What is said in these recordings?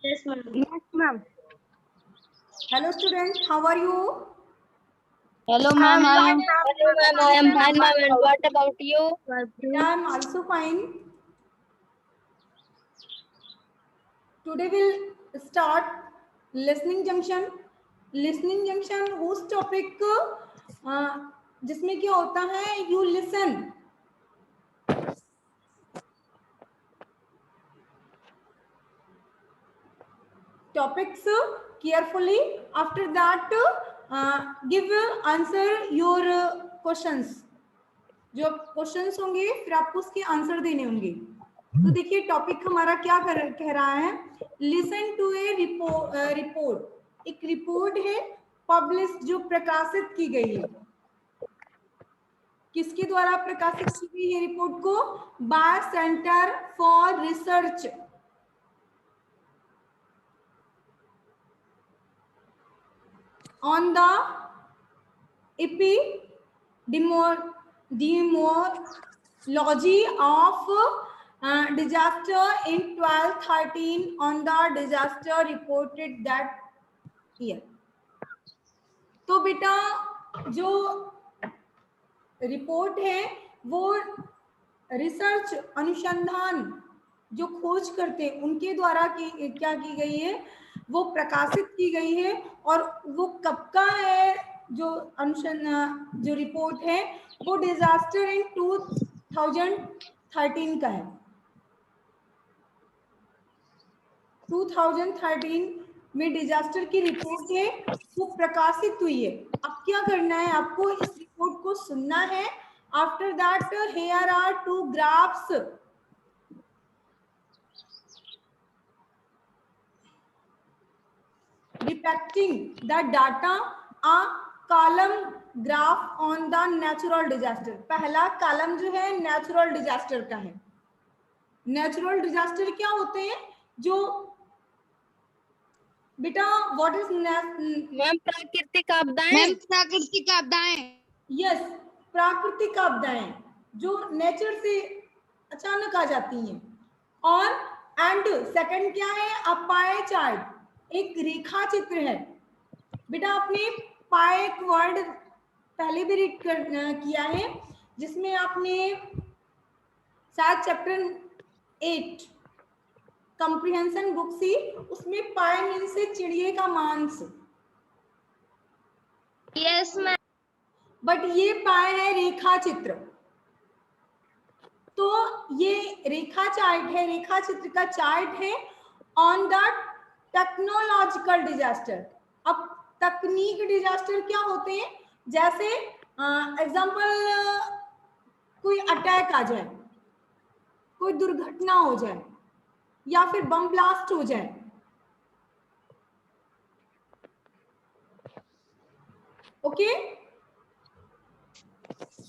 Yes, ma'am. Yes, ma'am. Hello students, how are you? Hello, ma'am. I am fine, ma'am. And what about you? Yeah, I'm also fine. Today we'll start listening junction. Listening junction उस topic जिसमें क्या होता है, you listen. Topics carefully. After that, give answer your questions. जो questions होंगे फिर आपको उसके आंसर देने होंगे. तो देखिए टॉपिक हमारा क्या कह रहा है. Listen to a report. एक रिपोर्ट है पब्लिश जो प्रकाशित की गई है. किसके द्वारा प्रकाशित की गई है रिपोर्ट को? Bye centre for research. On the epidemiology of disaster in 1213 on the disaster reported that year. तो बेटा जो रिपोर्ट है वो रिसर्च अनुसंधान जो खोज करते हैं उनके द्वारा क्या की गई है, वो प्रकाशित की गई है. और वो कब का है जो अनुसंधान जो रिपोर्ट है वो डिजास्टर इन 2013 का है. 2013 में डिजास्टर की रिपोर्ट है वो प्रकाशित हुई है. अब क्या करना है, आपको इस रिपोर्ट को सुनना है. After that here are 2 graphs. depicting the data, a column graph on the natural disaster. पहला कॉलम जो है नेचुरल डिजास्टर का है. नेचुरल डिजास्टर क्या होते हैं? जो बेटा व्हाट इज मैम प्राकृतिक आपदाएं. मैम प्राकृतिक आपदाएं. यस, प्राकृतिक आपदाएं जो नेचर से अचानक आ जाती हैं. और एंड सेकंड क्या है? अ पाई चार्ट, एक रेखा चित्र है. बेटा आपने पाई एक वर्ड पहले भी रीड किया है जिसमें आपने शायद चैप्टर 8 कंप्रिहेंशन बुक सी, उसमें पाई मीन से चिड़िए का मांस. Yes ma'am. बट ये पाई है रेखा चित्र. तो ये रेखा चार्ट है, रेखा चित्र का चार्ट है ऑन द टेक्नोलॉजिकल डिजास्टर. अब तकनीक डिजास्टर क्या होते हैं? जैसे एग्जांपल कोई अटैक आ जाए, कोई दुर्घटना हो जाए या फिर बम ब्लास्ट हो जाए. Okay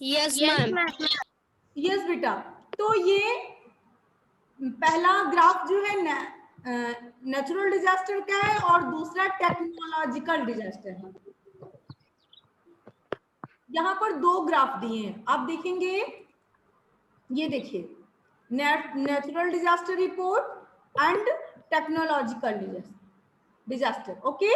yes ma'am. यस बेटा. तो ये पहला ग्राफ जो है नेचुरल डिजास्टर का है और दूसरा टेक्नोलॉजिकल डिजास्टर है. यहाँ पर 2 ग्राफ दिए हैं, आप देखेंगे. ये देखिए natural disaster report and technological disaster. Okay,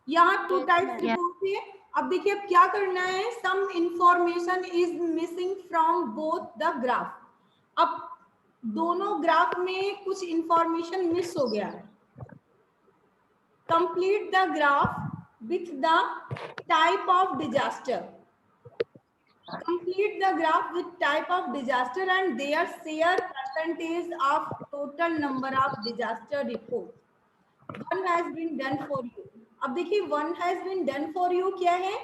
यहाँ 2 टाइप्स रिपोर्ट है. अब देखिए अब क्या करना है. Some information is missing from both the graph. अब दोनों ग्राफ में कुछ इंफॉर्मेशन मिस हो गया है. Complete the graph with the type of disaster. Complete the graph with type of disaster and their share percentage of total number of disaster reports. One has been done for you. अब देखिए one has been done for you क्या है?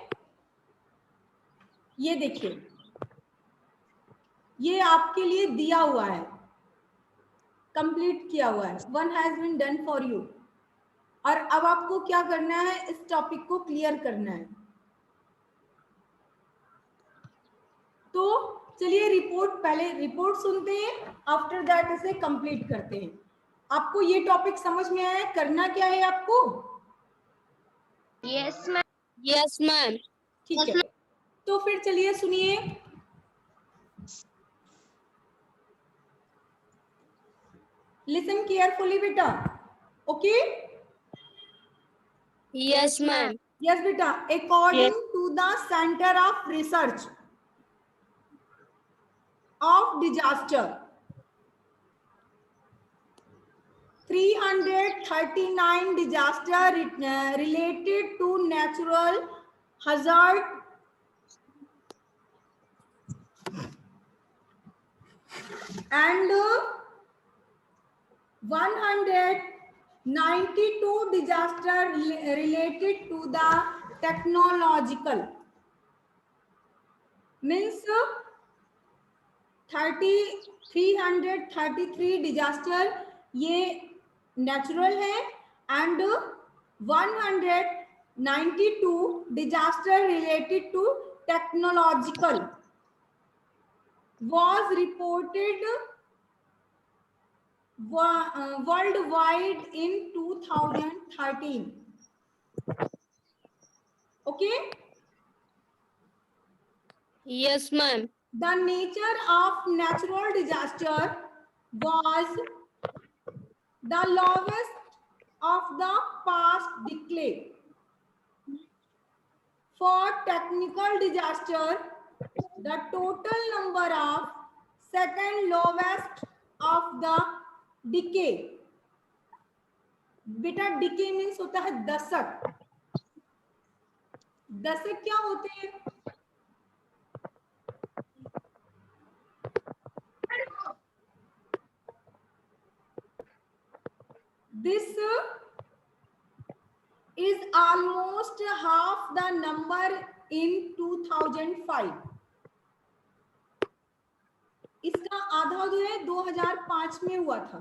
ये देखिए ये आपके लिए दिया हुआ है, कंप्लीट किया हुआ है. One has been done for you. और अब आपको क्या करना है, इस टॉपिक को क्लियर करना है. तो चलिए रिपोर्ट, पहले रिपोर्ट सुनते हैं, आफ्टर दैट इसे कंप्लीट करते हैं. आपको ये टॉपिक समझ में आया? करना क्या है आपको? Yes ma'am. Yes ma'am. ठीक है, तो फिर चलिए सुनिए. लिसन केयरफुली बेटा. Okay? Yes, ma'am. Yes, beta. According to the Center of Research of Disaster, 339 disaster related to natural hazard and 192 disaster related to the technological, means 333 disaster ये natural है and 192 disaster related to technological was reported worldwide in 2013. Okay? Yes, ma'am. The nature of natural disaster was the lowest of the past decade. For technical disaster, the total number of second lowest of the decade. बेटा decay means होता है दशक. दशक क्या होते हैं? This is almost half the number in 2005. इसका आधा जो है 2005 में हुआ था.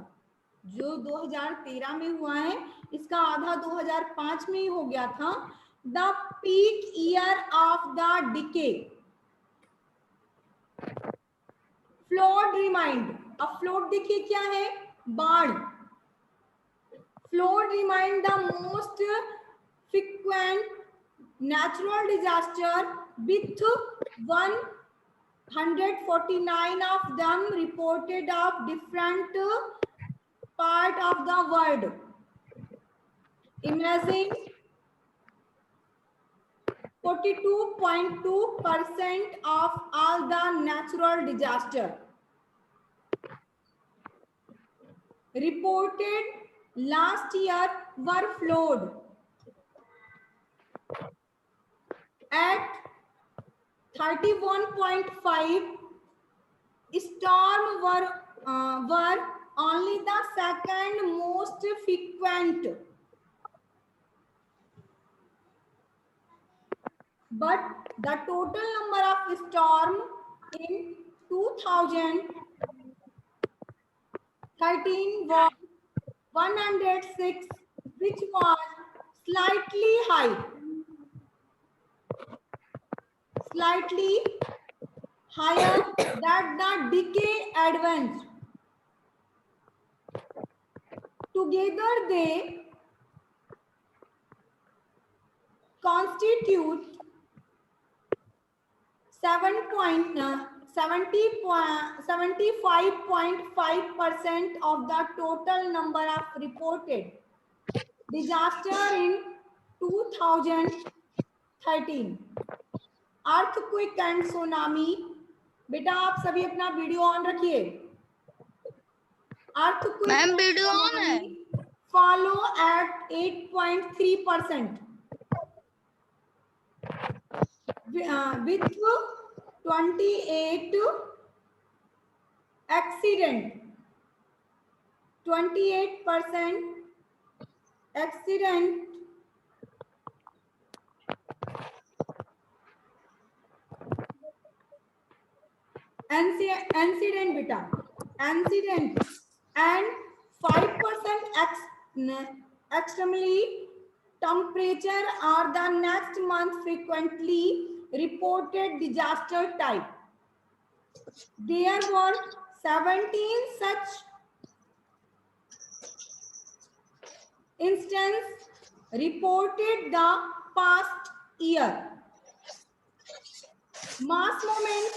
जो 2013 में हुआ है इसका आधा 2005 में ही हो गया था. The peak year of the decay. Flowed remind. अब फ्लोड देखिए क्या है? बाढ़. Flowed remind the most frequent natural disaster with 149 of them reported of different part of the world. Imagine 42.2% of all the natural disaster reported last year were flood. At 31.5, storm were only the second most frequent. But the total number of storm in 2013 was 106, which was slightly higher than the decay advanced. Together they constitute 75.5% of the total number of reported disaster in 2013. Earthquake and tsunami. बेटा आप सभी अपना video on रखिए. Earthquake ma'am and video on है. tsunami follow at 8.3%. With 28 accident, 28% accident incident beta incident and 5% extremely temperature are the next month frequently reported disaster type. There were 17 such instances reported the past year. Mass movement,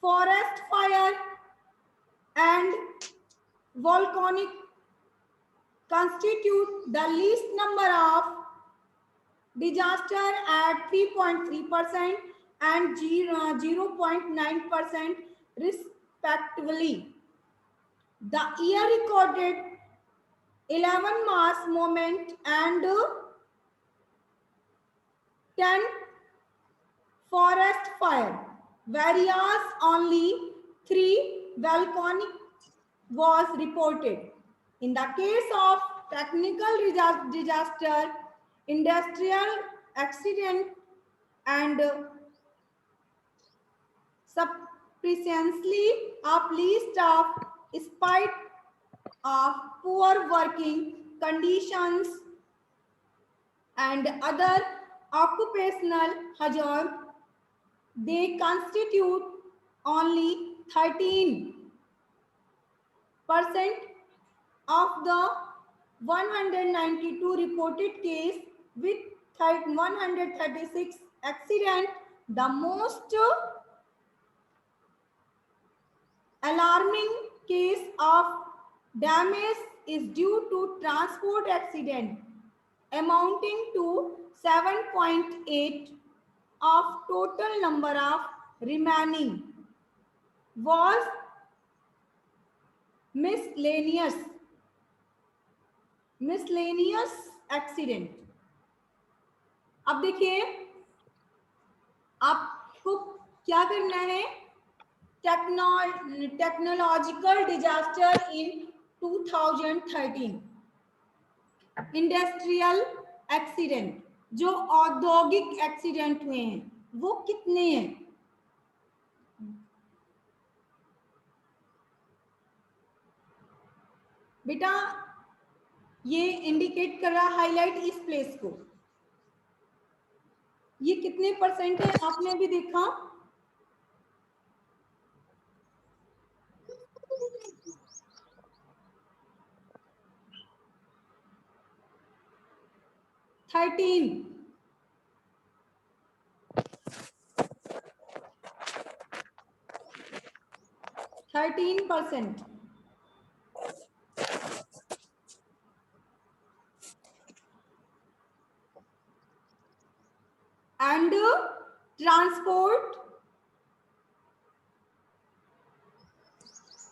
forest fire and volcanic constitute the least number of disaster at 3.3% and 0.9% respectively. The year recorded 11 mass movement and 10 forest fire, whereas only 3 volcanic was reported. In the case of technical disaster, industrial accident and sufficiently of least of spite of poor working conditions and other occupational hazard, they constitute only 13% of the 192 reported case with 136 accident. The most alarming case of damage is due to transport accident amounting to 7.8 of total number of remaining was miscellaneous accident. अब देखिए आपको क्या करना है, technological disaster in 2013, industrial accident, जो औद्योगिक accident हुए हैं वो कितने हैं? बेटा ये इंडिकेट कर रहा, हाईलाइट इस प्लेस को, ये कितने परसेंट है आपने अभी देखा? थर्टीन 13%. And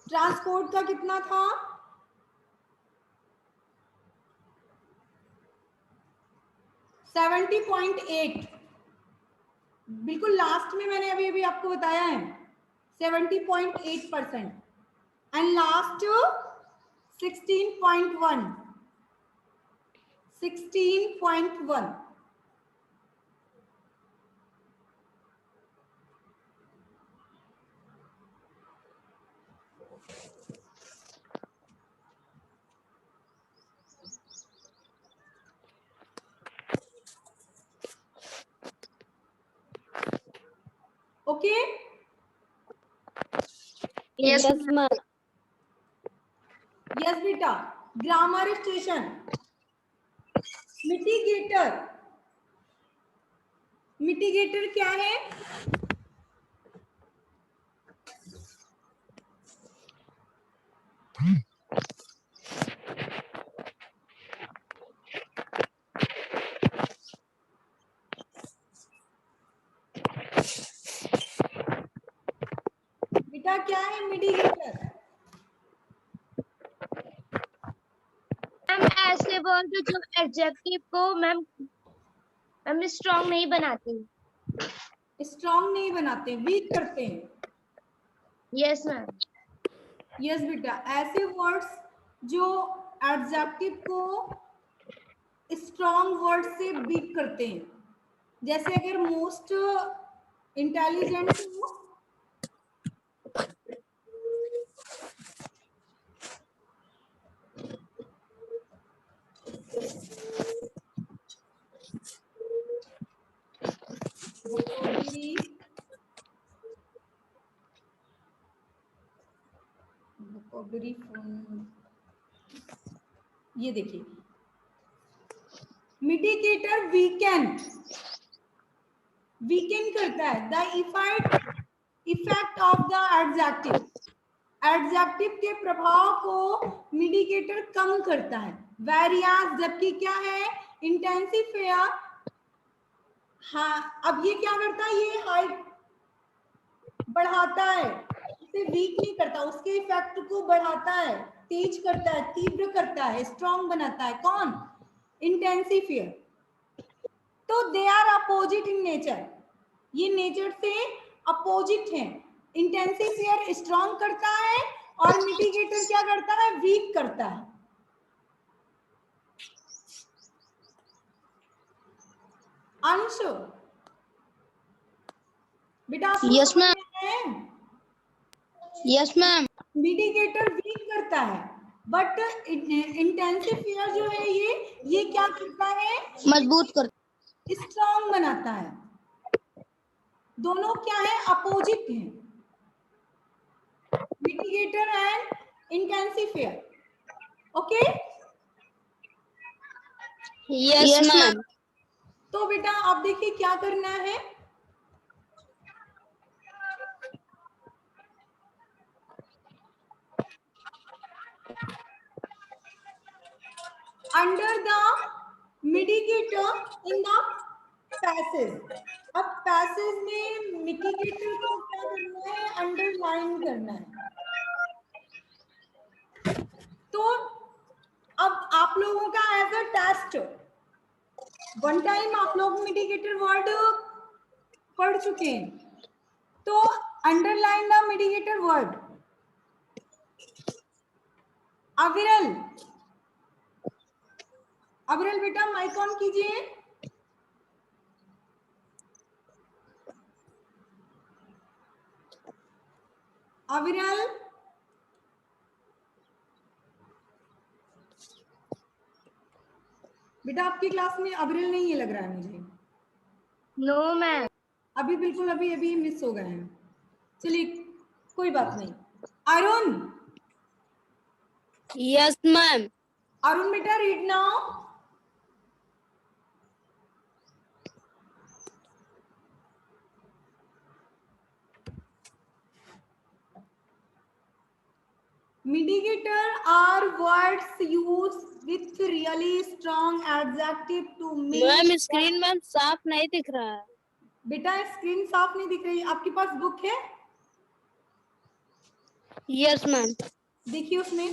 ट्रांसपोर्ट का कितना था? 70.8. बिल्कुल लास्ट में मैंने अभी आपको बताया है 70.8%. And last 16.1. Okay, yes ma'am. Yes बेटा. ग्रामर स्टेशन, मिटिगेटर क्या है? बेटा क्या है मिटिगेटर? मैम ऐसे वर्ड जो एडजेक्टिव को मैम स्ट्रॉन्ग नहीं बनाते, वीक करते हैं. Yes ma'am. यस बेटा, ऐसे वर्ड्स जो एडजेक्टिव को स्ट्रॉन्ग वर्ड से वीक करते हैं, जैसे अगर मोस्ट इंटेलिजेंट हो ये देखिए मिटिगेटर वीकेन करता है the effect of the adjective. Adjective के प्रभाव को मिटिगेटर कम करता है, वेरियस जबकि क्या है, इंटेंसिफायर। हाँ, अब ये क्या करता है, ये हाइट बढ़ाता है, उसे वीक नहीं करता, उसके इफेक्ट को बढ़ाता है, तेज करता है, तीव्र करता है, स्ट्रॉन्ग बनाता है। कौन? इंटेंसिफायर। तो they are opposite in nature, ये नेचर से अपोजिट है। इंटेंसिफायर स्ट्रॉन्ग करता है और मिटिगेटर क्या करता है, वीक करता है। अंश बेटा आपको Yes, समझ ma'am. में आया है? Yes ma'am. मिटिगेटर वीक करता है, बट इंटेंसिफायर जो है ये क्या करता है, मजबूत कर। स्ट्रॉन्ग बनाता है। दोनों क्या है, अपोजिट हैं, mitigator and intensifier. Okay, yes ma'am. तो बेटा आप देखिए क्या करना है, under the mitigator in the passage. अब पैसेज में मिटिगेटर को क्या करना है, अंडरलाइन करना है। तो अब आप लोगों का as a test, one time आप लोग मिटिगेटर वर्ड पढ़ चुके हैं, तो अंडरलाइन द मिटिगेटर वर्ड। अविरल, अविरल बेटा माइक ऑन कीजिए। अविरल, बेटा आपकी क्लास में अविरल नहीं है लग रहा है मुझे। No ma'am. अभी बिल्कुल अभी मिस हो गए हैं। चलिए कोई बात नहीं। Arun, yes ma'am. अरुण बेटा read now. Mitigator are words used with really strong adjective to make ma'am screen ma'am साफ नहीं दिख रहा है। बेटा स्क्रीन साफ नहीं दिख रही, आपके पास बुक है? Yes ma'am. देखिए उसमें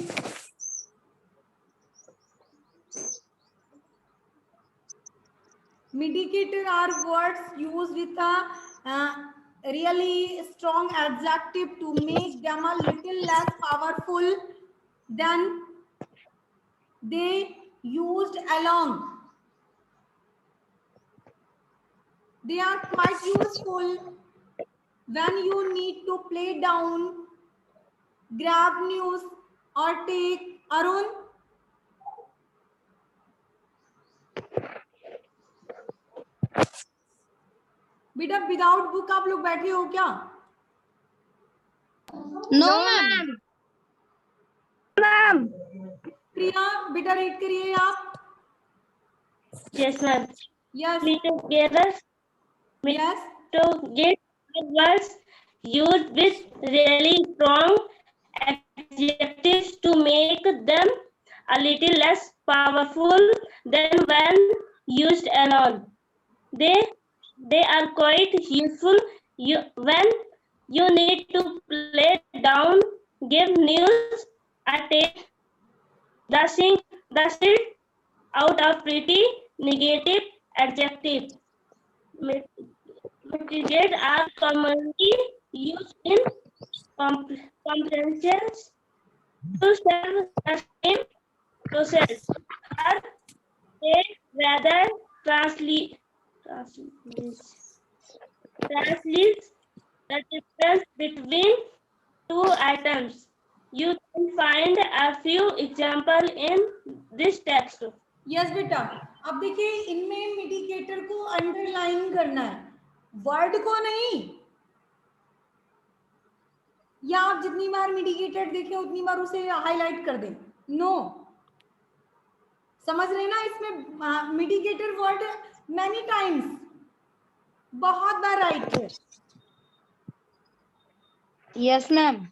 Mitigator are words used with a really strong adjective to make them a little less powerful than they used along. They are quite useful when you need to play down, grab news or take. Arun, बेटा without book आप लोग बैठे हो क्या? No ma'am. Ma'am. प्रिया बेटा read करिए आप। Yes ma'am. Yes mitigator yes words used with really strong adjectives to make them a little less powerful than when used alone. They are quite useful when you need to play down, give news, or take the shit out of pretty negative adjective. Mitigate are commonly used in comprehensions to serve the same process, or they rather translate the difference between two items. You can find a few examples in this text. Yes बेटा, अब देखिए इनमें मिटिगेटर को underline करना है, word को नहीं। या आप जितनी बार मिटिगेटर देखें उतनी बार उसे हाईलाइट कर दें। नो, समझ रहे ना, इसमें मिटिगेटर वर्ड मैनी टाइम्स, बहुत बार राइट है। Yes ma'am.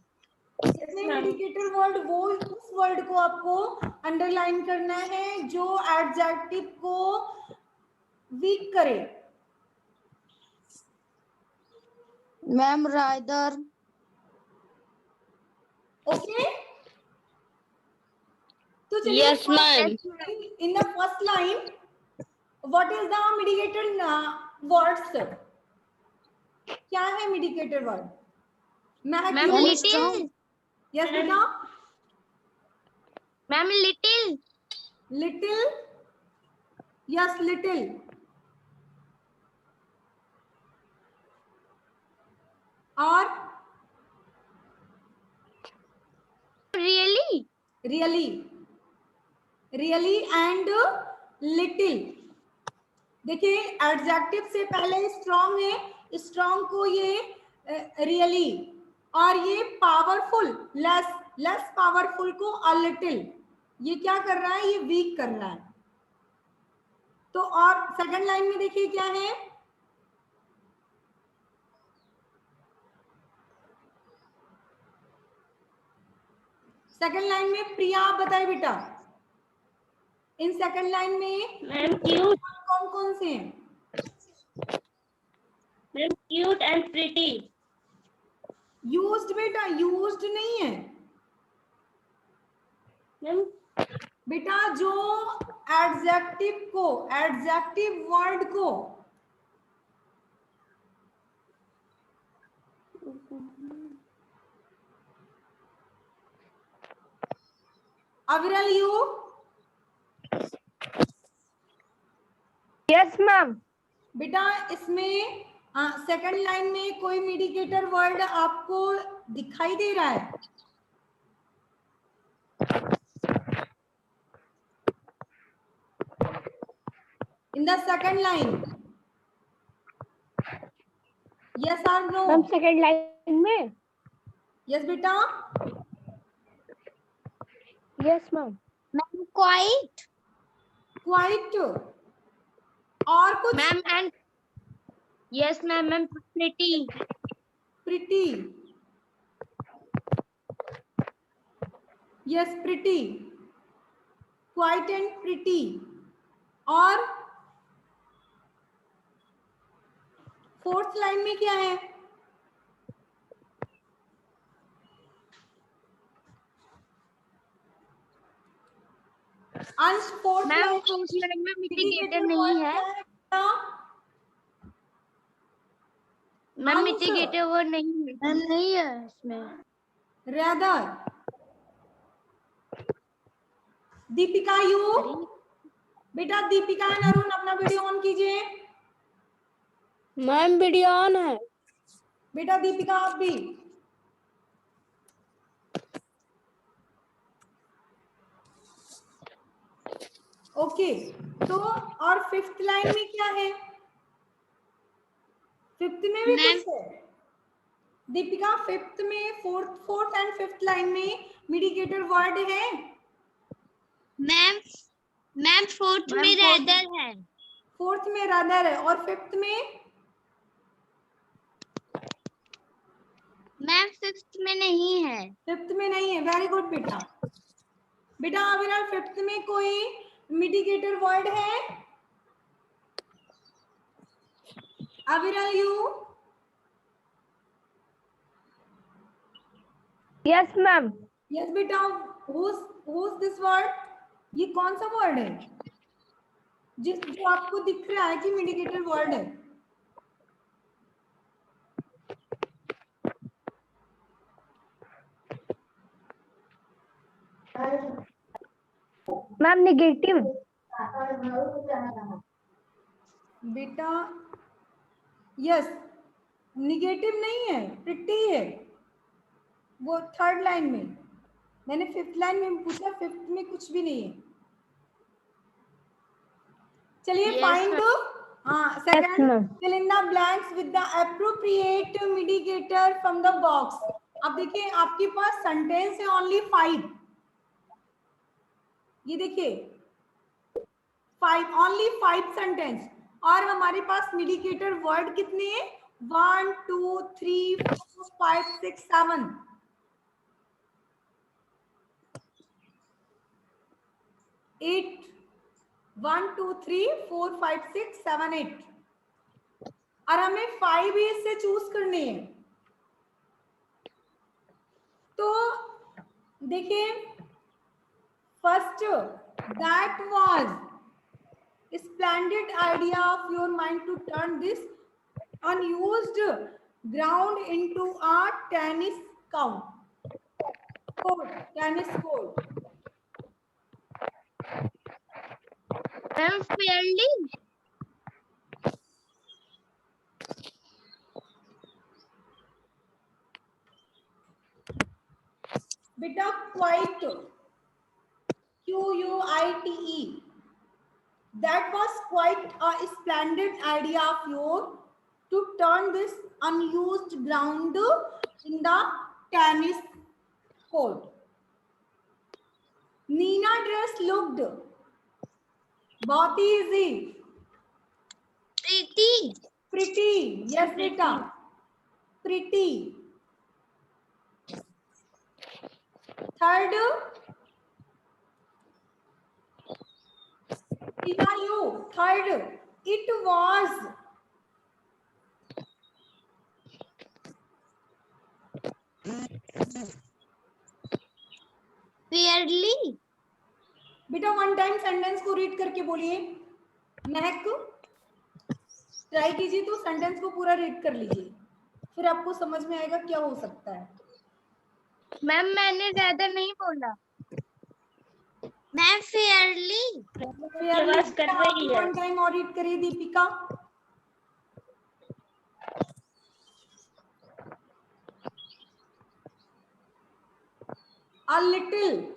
Yes, जितने ma'am. मिडिकेटर वर्ड वो उस वर्ड को आपको अंडरलाइन करना है जो एडजेक्टिव को वीक करे। Ma'am rather. ओके, तो चलिए Yes, ma'am. In the first line what is the mitigator words? क्या है mitigator word? Ma'am little. Yes बेटा, ma'am little. Little, yes little, और Really. Really, really and little. देखिए adjective से पहले स्ट्रॉन्ग है, स्ट्रॉन्ग को ये रियली, और ये पावरफुल लेस, लेस पावरफुल को अ लिटिल। ये क्या कर रहा है? ये वीक कर रहा है। तो और सेकंड लाइन में देखिए क्या है? सेकंड लाइन में प्रिया आप बताइए बेटा, इन सेकंड लाइन में Ma'am, cute, कौन कौन से हैं? ma'am, cute and pretty. Used बेटा, यूज्ड नहीं है Ma'am, बेटा। जो एडजेक्टिव को, एडजेक्टिव वर्ड को अविरल यू, Yes, ma'am. बेटा इसमें सेकंड लाइन में कोई मिडिकेटर वर्ड आपको दिखाई दे रहा है? In the second line, yes और नो? मैम सेकंड लाइन में यस बेटा, yes ma'am. Ma'am quite. Quite, और कुछ? Ma'am and yes ma'am, ma'am pretty. Pretty, yes pretty, quiet and pretty, और फोर्थ लाइन में क्या है? अंश fourth ma'am line fourth line में मिटिगेटर नहीं है। मैम मिटिगेटर वर्ड नहीं है। मैम नहीं है इसमें। रेदर, दीपिका यू, बेटा दीपिका एंड अरुण अपना वीडियो ऑन कीजिए। मैम वीडियो ऑन है। बेटा दीपिका आप भी। ओके, तो और फिफ्थ लाइन में क्या है? फिफ्थ में भी कुछ है दीपिका? फिफ्थ में, फोर्थ एंड फिफ्थ लाइन में मिडिकेटर वर्ड है? मैम मैम फोर्थ में रेदर है। फोर्थ में रादर है, और फिफ्थ में? मैम फिफ्थ में नहीं है। फिफ्थ में नहीं है। वेरी गुड बेटा। बेटा अविनाल फिफ्थ में कोई मिडिकेटर वर्ड है? अविनाल यू? Yes ma'am. यस बेटा, who's दिस वर्ड? ये कौन सा वर्ड है जो आपको दिख रहा है कि मिडिकेटर वर्ड है? Ma'am negative. बेटा यस, निगेटिव नहीं है, प्रिटी है वो थर्ड लाइन में। मैंने फिफ्थ लाइन में पूछा, फिफ्थ में कुछ भी नहीं है। चलिए find second, fill in the blanks with the appropriate mitigator from the box। अब देखिए आपके पास सेंटेंस है ओनली 5। ये देखिए 5, ओनली 5 सेंटेंस, और हमारे पास मिडिकेटर वर्ड कितने हैं? 1 2 3 4 5 6 7। 8 1 2 3 4 5 6 7 8 और हमें 5 ही से चूज करने हैं। तो देखिए first that was splendid idea of your mind to turn this unused ground into a tennis court. Ma'am, fairly. बेटा quite QUITE that was quite a splendid idea of yours to turn this unused ground in the tennis court. Nina dress looked बहुत ही easy. Pretty. Yes बेटा. Pretty. Third, Tina, you. Third, it was. Fairly. बेटा one time sentence को read करके बोलिए। महक try कीजिए तो sentence को पूरा रीड कर लीजिए, फिर आपको समझ में आएगा क्या हो सकता है। मैम मैंने ज्यादा नहीं बोला। Ma'am Fairlie. आवाज कट रही है। वन टाइम और रीड करिए Deepika. A little.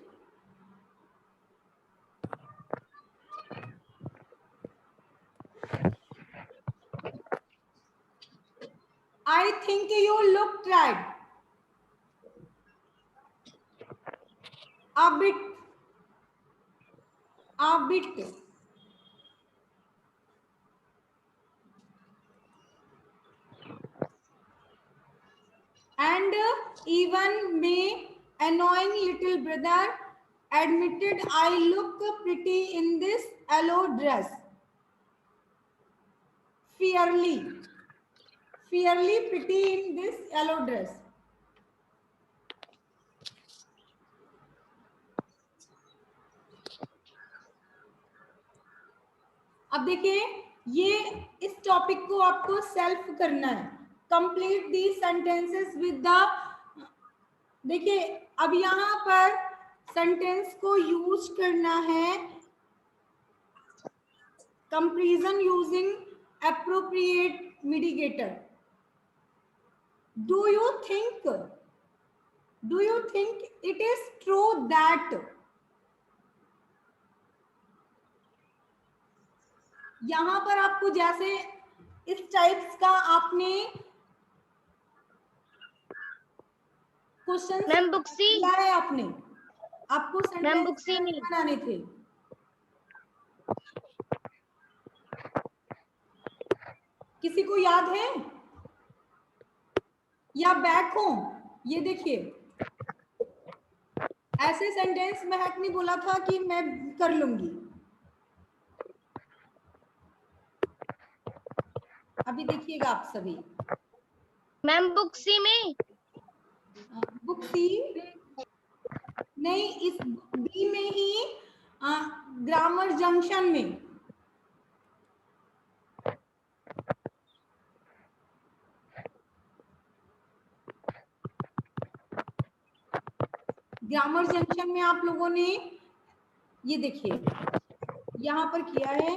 I think you look tired. A bit. And even my annoying little brother admitted I look pretty in this yellow dress. Fairly pretty in this yellow dress. अब देखिए ये इस topic को आपको self करना है। Complete the sentences with the, देखिए अब यहाँ पर सेंटेंस को यूज करना है comparison using appropriate mitigator. Do you think it is true that यहाँ पर आपको जैसे इस टाइप्स का आपने क्वेश्चन मैम बुक सी है, आपने आपको मैम बुक सी सेंटेंस नहीं बनाने थे। किसी को याद है या बैक हो? ये देखिए ऐसे सेंटेंस महक ने बोला था कि मैं कर लूंगी। अभी देखिएगा आप सभी। मैम बुक सी में बुक सी नहीं, इस बी में ही ग्रामर जंक्शन में। ग्रामर जंक्शन में आप लोगों ने ये देखिए यहाँ पर किया है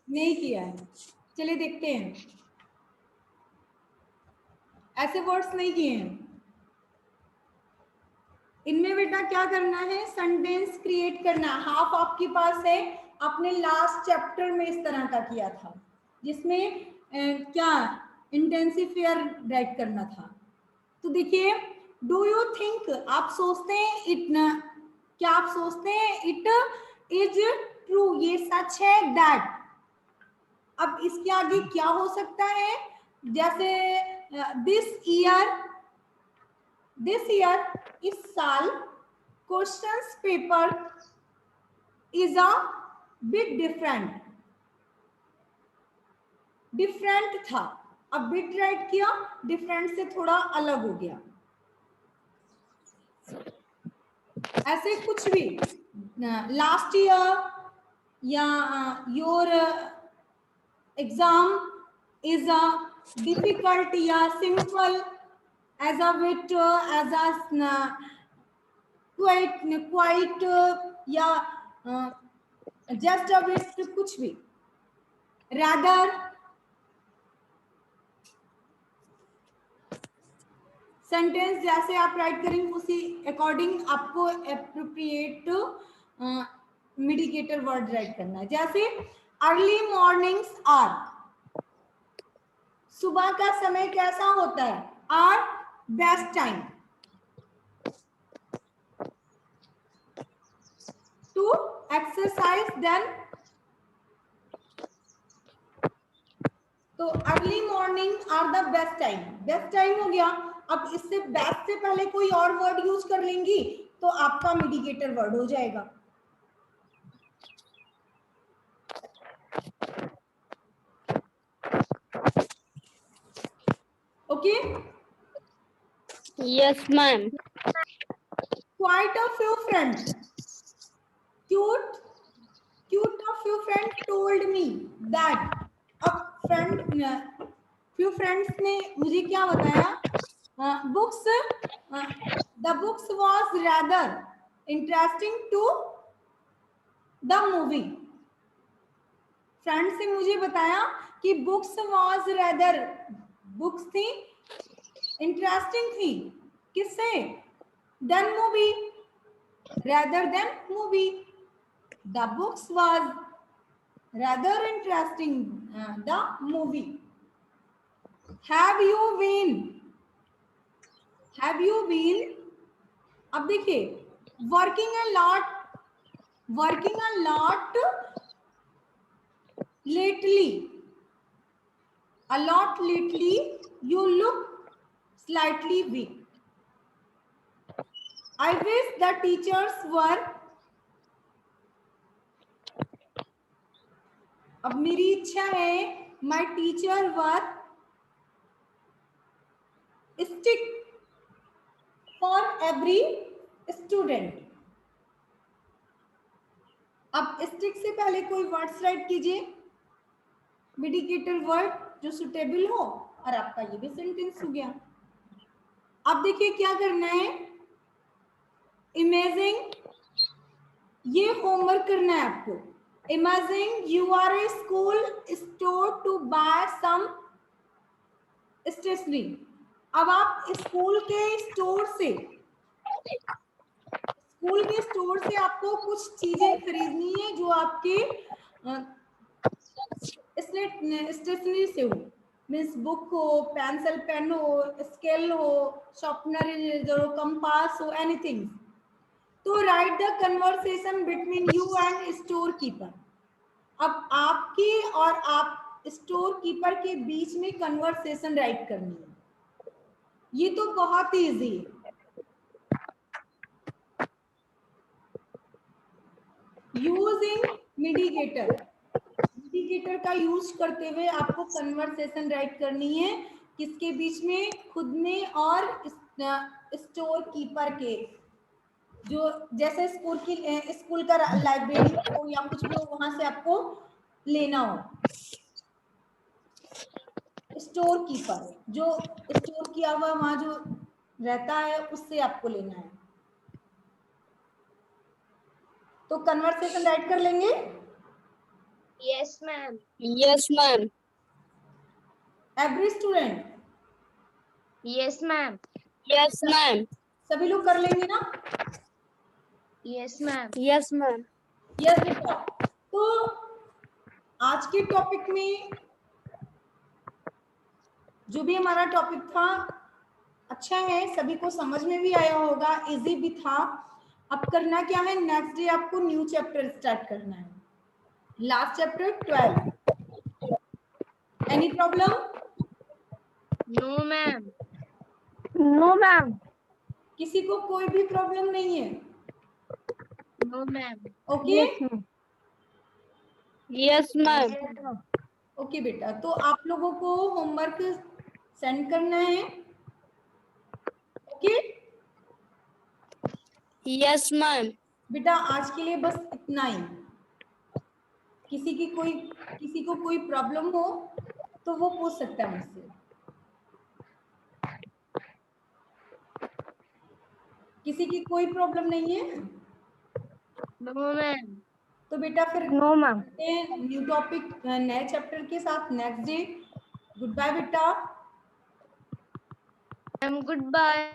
नहीं किया है। चलिए देखते हैं, ऐसे वर्ड्स नहीं किए हैं। इनमें बेटा क्या करना है, सेंटेंस क्रिएट करना। हाफ आपके पास है, आपने लास्ट चैप्टर में इस तरह का किया था जिसमें क्या इंटेंसिफायर राइट करना था। तो देखिए डू यू थिंक, आप सोचते हैं इट, क्या आप सोचते हैं इट इज ट्रू, ये सच है, दैट। अब इसके आगे क्या हो सकता है, जैसे दिस ईयर, इस साल, questions paper is a bit different था। अब बिट राइट किया, डिफरेंट से थोड़ा अलग हो गया। ऐसे कुछ भी, लास्ट ईयर या your exam is a difficult या simple, as a bit, as a quite या जस्ट अ विट, कुछ भी। रादर, सेंटेंस जैसे आप राइट करेंगे उसी अकॉर्डिंग आपको एप्रोप्रिएट मिडिकेटर वर्ड राइट करना है। जैसे अर्ली मॉर्निंग्स आर, सुबह का समय कैसा होता है, are best time to exercise then. तो early morning are the best time हो गया। अब इससे बेस्ट से पहले कोई और वर्ड यूज कर लेंगी तो आपका मिडिकेटर वर्ड हो जाएगा। Okay, Yes, ma'am. quite a few friends, cute a few friends told me that। अब few friends ने मुझे क्या बताया, books, the books was rather interesting to the movie। Friend से मुझे बताया कि बुक्स वाज रेदर, बुक्स थी, इंटरेस्टिंग थी, किससे, than movie, rather than movie. The books was rather interesting the movie. Have you been, अब देखिए, working a lot lately, a lot lately, you look slightly weak। I wish the teachers were, अब मेरी इच्छा है, my teacher were stick for every student। अब stick से पहले कोई वर्ड्स राइट कीजिए, मिडिकेटर वर्ड जो सुटेबल हो, और आपका ये भी सेंटेंस हो गया। अब देखिए क्या करना है, इमेजिन, ये होमवर्क करना है आपको। Imagine you are a school store to buy some stationery. अब आप स्कूल के स्टोर से आपको कुछ चीजें खरीदनी है जो आपके स्टेशनरी से हो, मीन्स बुक हो, पेंसिल पेन हो, स्केल हो, शार्पनर इरेजर हो, कंपास हो, एनीथिंग। तो right the conversation between you and store keeper. अब आपकी और आप स्टोर कीपर के बीच में कन्वर्सेशन राइट करनी है। ये तो बहुत ही इजी है। यूजिंग मिडिकेटर का यूज करते हुए आपको कन्वर्सेशन राइट करनी है, किसके बीच में, खुद में और स्टोर कीपर के, जो जैसे स्कूल का लाइब्रेरी हो या कुछ भी हो, वहां से आपको लेना हो। स्टोर कीपर जो स्टोर किया हुआ वहां जो रहता है, उससे आपको लेना है। तो कन्वर्सेशन राइट कर लेंगे। Yes, ma'am. Yes, ma'am. Every student, Yes, ma'am. Yes, ma'am. सभी लोग कर लेंगे ना? Yes, ma'am. Yes, ma'am. Yes बेटा। तो आज के टॉपिक में जो भी हमारा टॉपिक था अच्छा है, सभी को समझ में भी आया होगा, इजी भी था। अब करना क्या है, नेक्स्ट डे आपको न्यू चैप्टर स्टार्ट करना है। Last chapter 12. Any problem? No, ma'am. No, ma'am. किसी को कोई भी प्रॉब्लम नहीं है? No, ma'am. Okay Yes, ma'am. Okay बेटा, तो आप लोगों को होमवर्क सेंड करना है. Okay Yes, ma'am. बेटा, आज के लिए बस इतना ही. किसी को कोई प्रॉब्लम हो तो वो पूछ सकता है मुझसे. किसी की कोई प्रॉब्लम नहीं है? No, ma'am. तो बेटा फिर No, ma'am. न्यू टॉपिक नए चैप्टर के साथ नेक्स्ट डे. गुड बाय बेटा. Ma'am, goodbye.